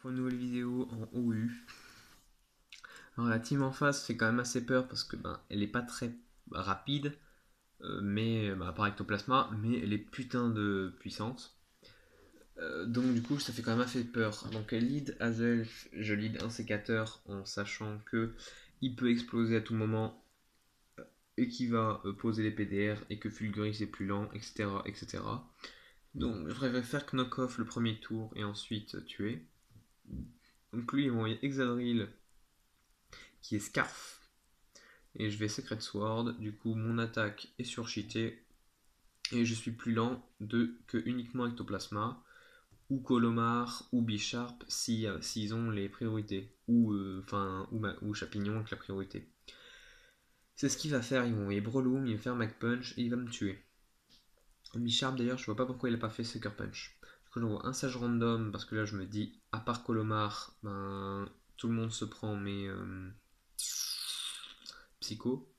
Pour une nouvelle vidéo en OU. Alors la team en face fait quand même assez peur parce que elle est pas très rapide, mais à part Ectoplasma, mais elle est putain de puissante. Donc du coup ça fait quand même assez peur. Donc elle lead Hazel, je lead un sécateur en sachant que il peut exploser à tout moment et qu'il va poser les PDR et que Fulguris est plus lent, etc. etc. Donc je préfère faire knock-off le premier tour et ensuite tuer. Donc lui, il va envoyer Exadrill qui est Scarf. Et je vais Secret Sword. Du coup, mon attaque est surcheatée. Et je suis plus lent que uniquement Ectoplasma. Ou Colomar, ou Bisharp, s'ils ont les priorités. Ou Chapignon avec la priorité. C'est ce qu'il va faire. Ils vont envoyer Breloom, il va faire Mac Punch et il va me tuer. Bisharp d'ailleurs, je vois pas pourquoi il a pas fait Sucker Punch. Du coup, j'envoie un sage random parce que là je me dis, à part Colomar, tout le monde se prend mes psycho.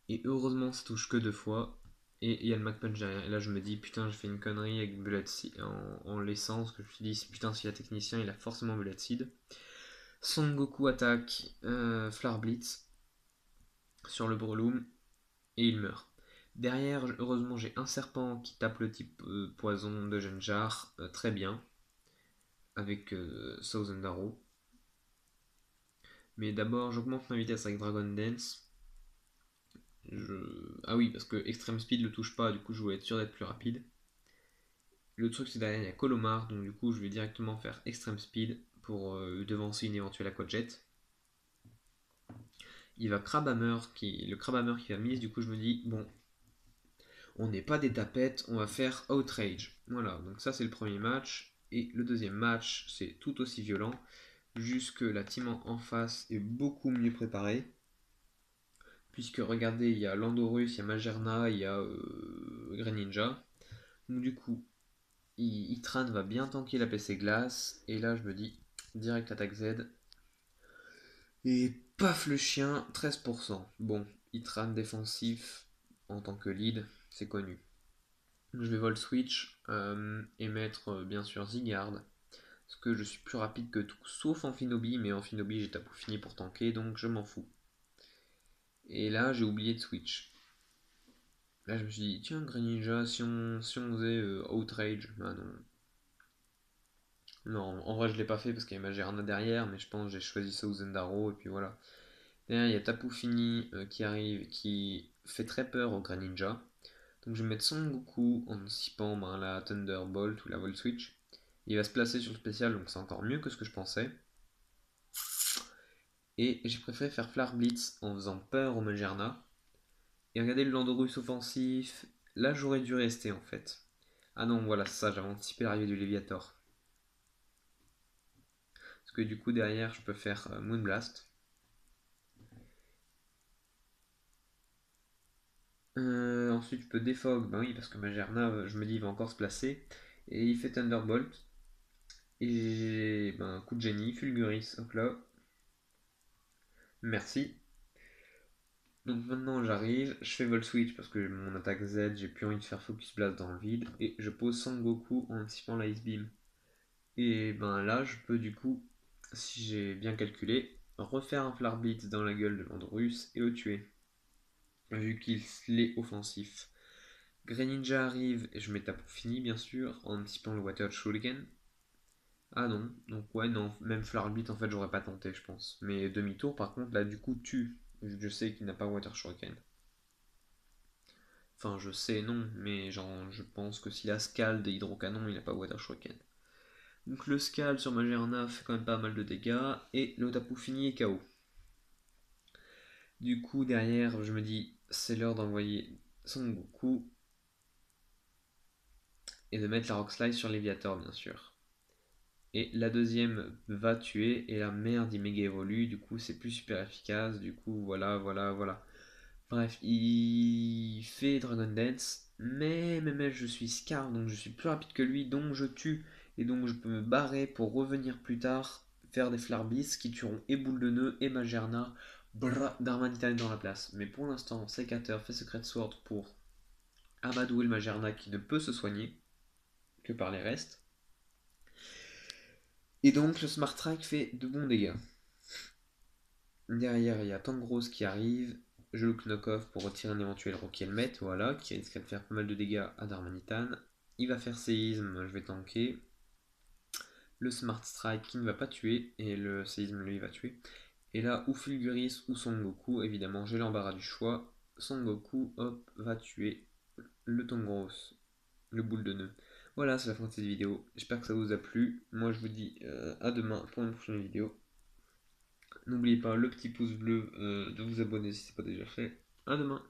Et heureusement, ça touche que deux fois. Et il y a le Mac Punch derrière. Et là, je me dis, putain, j'ai fait une connerie avec Bullet Seed en laissant. Parce que je me suis dit, putain, s'il y a technicien, il a forcément Bullet Seed. Son Goku attaque Flower Blitz sur le Breloom. Et il meurt. Derrière, heureusement, j'ai un serpent qui tape le type poison de Genjar. Très bien. Avec Thousand Arrow. Mais d'abord, j'augmente ma vitesse avec Dragon Dance. Ah oui, parce que Extreme Speed le touche pas, du coup je voulais être sûr d'être plus rapide. Le truc c'est derrière il y a Colomar, donc du coup je vais directement faire Extreme Speed pour devancer une éventuelle Aquajet. Il va le Crabhammer qui va mise, du coup je me dis bon, on n'est pas des tapettes, on va faire Outrage. Voilà, donc ça c'est le premier match. Et le deuxième match c'est tout aussi violent, juste que la team en face est beaucoup mieux préparée. Puisque regardez, il y a Landorus, il y a Magerna, il y a Greninja. Donc du coup, Itran va bien tanker la PC glace. Et là, je me dis, direct attaque Z. Et paf le chien, 13%. Bon, Itran défensif en tant que lead, c'est connu. Je vais vol switch et mettre bien sûr Zygarde. Parce que je suis plus rapide que tout, sauf Amphinobi. Mais Amphinobi, j'ai Tapu Fini pour tanker, donc je m'en fous. Et là, j'ai oublié de switch. Là, je me suis dit, tiens, Greninja, si on faisait Outrage. Ah non. Non, en vrai, je l'ai pas fait parce qu'il y a Magerna derrière, mais je pense que j'ai choisi Zendaro, et puis voilà. Derrière, il y a Tapu Fini qui arrive, qui fait très peur au Greninja. Donc, je vais mettre Son Goku en anticipant la Thunderbolt ou la Volt Switch. Il va se placer sur le spécial, donc c'est encore mieux que ce que je pensais. Et j'ai préféré faire Flower Blitz en faisant peur au Magerna. Et regardez le Landorus offensif. Là, j'aurais dû rester en fait. Ah non, voilà, c'est ça, j'avais anticipé l'arrivée du Léviator. Parce que du coup, derrière, je peux faire Moonblast. Ensuite, je peux Defog, bah oui, parce que Magerna, je me dis, il va encore se placer. Et il fait Thunderbolt. Et j'ai un coup de génie, Fulguris, hop là. Merci. Donc maintenant j'arrive, je fais Volt Switch parce que mon attaque Z, j'ai plus envie de faire Focus Blast dans le vide. Et je pose Sangoku en anticipant l'Ice Beam. Et là, je peux du coup, si j'ai bien calculé, refaire un Flower Blitz dans la gueule de Landorus et le tuer. Vu qu'il est offensif. Greninja arrive et je m'étape fini bien sûr en anticipant le Water Shuriken. Ah non, donc ouais non, même Flower Blitz en fait j'aurais pas tenté je pense. Mais demi-tour par contre là du coup tue, vu que je sais qu'il n'a pas Water Shuriken. Enfin je sais non, mais genre je pense que s'il a Scald et Hydrocanon il n'a pas Water Shuriken. Donc le Scald sur Magerna fait quand même pas mal de dégâts et le Tapu Fini est KO. Du coup derrière je me dis c'est l'heure d'envoyer Son Goku et de mettre la Rock Slide sur Léviator bien sûr. Et la deuxième va tuer et la merde il méga évolue, du coup c'est plus super efficace, du coup voilà. Bref, il fait Dragon Dance, mais je suis Scar, donc je suis plus rapide que lui, donc je tue, et donc je peux me barrer pour revenir plus tard, faire des Flarbis qui tueront et Boule de Nœud et Magerna, Darmanitan dans la place. Mais pour l'instant, Sécateur fait Secret Sword pour amadouer le Magerna qui ne peut se soigner que par les restes. Et donc le Smart Strike fait de bons dégâts. Derrière, il y a Tangros qui arrive. Je look knock-off pour retirer un éventuel Rocky Helmet, voilà, qui risque de faire pas mal de dégâts à Darmanitan. Il va faire séisme, je vais tanker. Le Smart Strike qui ne va pas tuer, et le séisme lui va tuer. Et là, ou Fulguris ou Son Goku, évidemment, j'ai l'embarras du choix. Son Goku, hop, va tuer le Tangros, le boule de nœud. Voilà, c'est la fin de cette vidéo. J'espère que ça vous a plu. Moi, je vous dis à demain pour une prochaine vidéo. N'oubliez pas le petit pouce bleu de vous abonner si ce n'est pas déjà fait. À demain.